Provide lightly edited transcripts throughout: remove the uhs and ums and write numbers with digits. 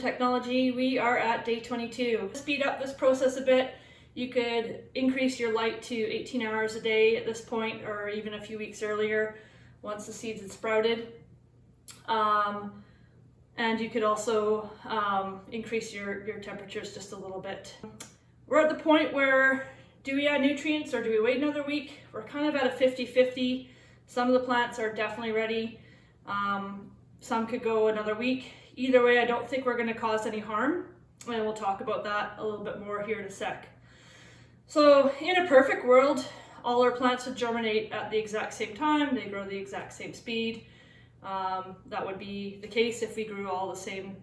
technology. We are at day 22. To speed up this process a bit, you could increase your light to 18 hours a day at this point, or even a few weeks earlier once the seeds had sprouted. And you could also increase your temperatures just a little bit. We're at the point where, do we add nutrients or do we wait another week? We're kind of at a 50-50. Some of the plants are definitely ready. Some could go another week. Either way, I don't think we're going to cause any harm, and we'll talk about that a little bit more here in a sec. So in a perfect world, all our plants would germinate at the exact same time. They grow the exact same speed. That would be the case if we grew all the same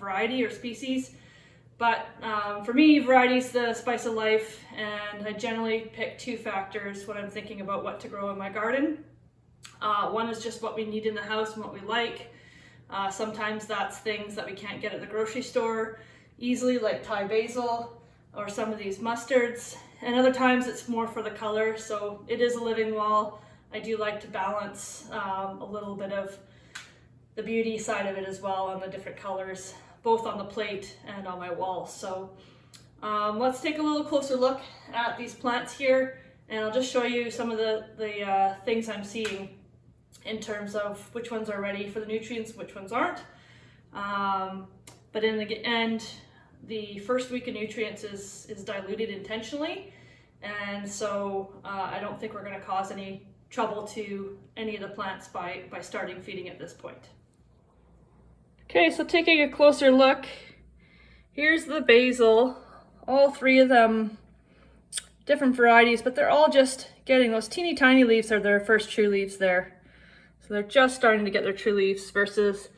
variety or species. But for me, variety is the spice of life, and I generally pick two factors when I'm thinking about what to grow in my garden. One is just what we need in the house and what we like. Sometimes that's things that we can't get at the grocery store easily, like Thai basil or some of these mustards. And other times it's more for the color, so it is a living wall. I do like to balance a little bit of the beauty side of it as well on the different colors, both on the plate and on my wall. So let's take a little closer look at these plants here, and I'll just show you some of the things I'm seeing in terms of which ones are ready for the nutrients, which ones aren't. But in the end, the first week of nutrients is diluted intentionally, and so I don't think we're going to cause any trouble to any of the plants by starting feeding at this point. Okay, so taking a closer look, here's the basil, all three of them different varieties, but they're all just getting those teeny tiny leaves are their first true leaves there. So they're just starting to get their true leaves versus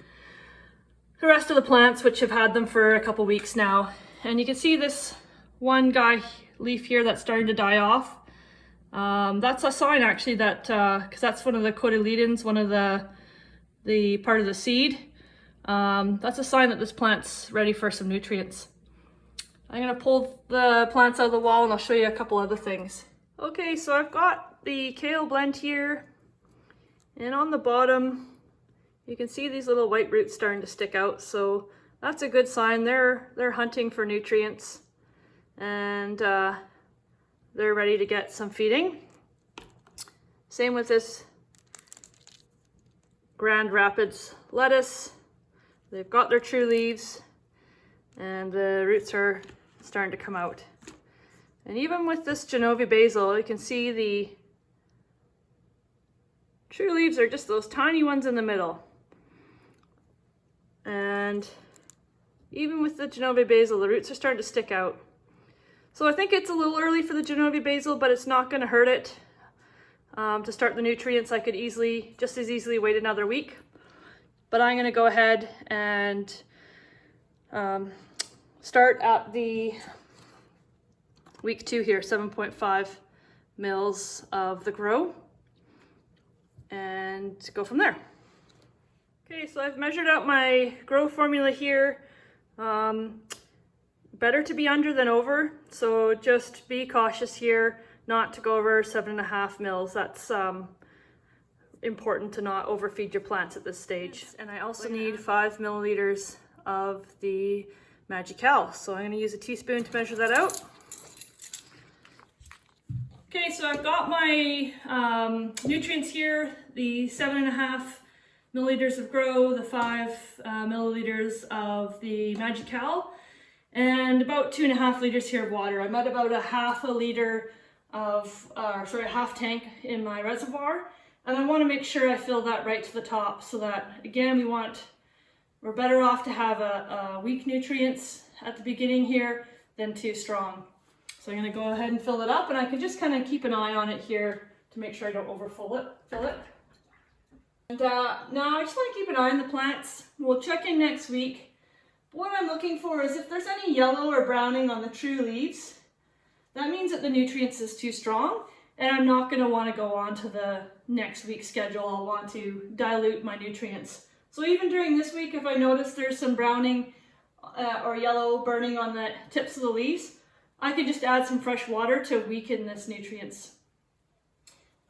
the rest of the plants, which have had them for a couple weeks now. And you can see this one leaf here that's starting to die off. That's a sign actually that, because that's one of the cotyledons, one of the part of the seed. That's a sign that this plant's ready for some nutrients. I'm gonna pull the plants out of the wall and I'll show you a couple other things. Okay, so I've got the kale blend here, and on the bottom you can see these little white roots starting to stick out, so that's a good sign. They're hunting for nutrients, and they're ready to get some feeding. Same with this Grand Rapids lettuce. They've got their true leaves and the roots are starting to come out. And even with this Genovese basil, you can see the true leaves are just those tiny ones in the middle. And even with the Genovese basil, the roots are starting to stick out. So I think it's a little early for the Genovese basil, but it's not going to hurt it. To start the nutrients, I could just as easily wait another week. But I'm going to go ahead and start at the week 2 here, 7.5 mils of the grow, and go from there. Okay, so I've measured out my grow formula here. Better to be under than over, so just be cautious here not to go over 7.5 mils. That's important to not overfeed your plants at this stage. And I also need 5 milliliters of the Magical, so I'm going to use a teaspoon to measure that out. Okay, so I've got my nutrients here, the 7.5 milliliters of grow, the 5 milliliters of the Magical, and about 2.5 liters here of water. I'm at about a half tank in my reservoir, and I want to make sure I fill that right to the top, so that, again, we're better off to have a weak nutrients at the beginning here than too strong. So I'm going to go ahead and fill it up, and I can just kind of keep an eye on it here to make sure I don't fill it. And now I just want to keep an eye on the plants. We'll check in next week. What I'm looking for is if there's any yellow or browning on the true leaves, that means that the nutrients is too strong, and I'm not going to want to go on to the next week's schedule. I'll want to dilute my nutrients. So even during this week, if I notice there's some browning or yellow burning on the tips of the leaves, I could just add some fresh water to weaken this nutrients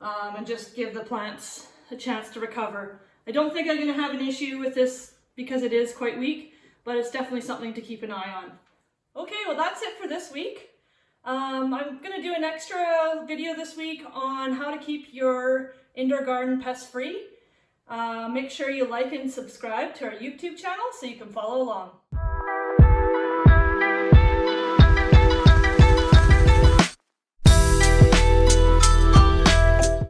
and just give the plants a chance to recover. I don't think I'm going to have an issue with this because it is quite weak, but it's definitely something to keep an eye on. Okay, well that's it for this week. I'm going to do an extra video this week on how to keep your indoor garden pest free. Make sure you like and subscribe to our YouTube channel so you can follow along.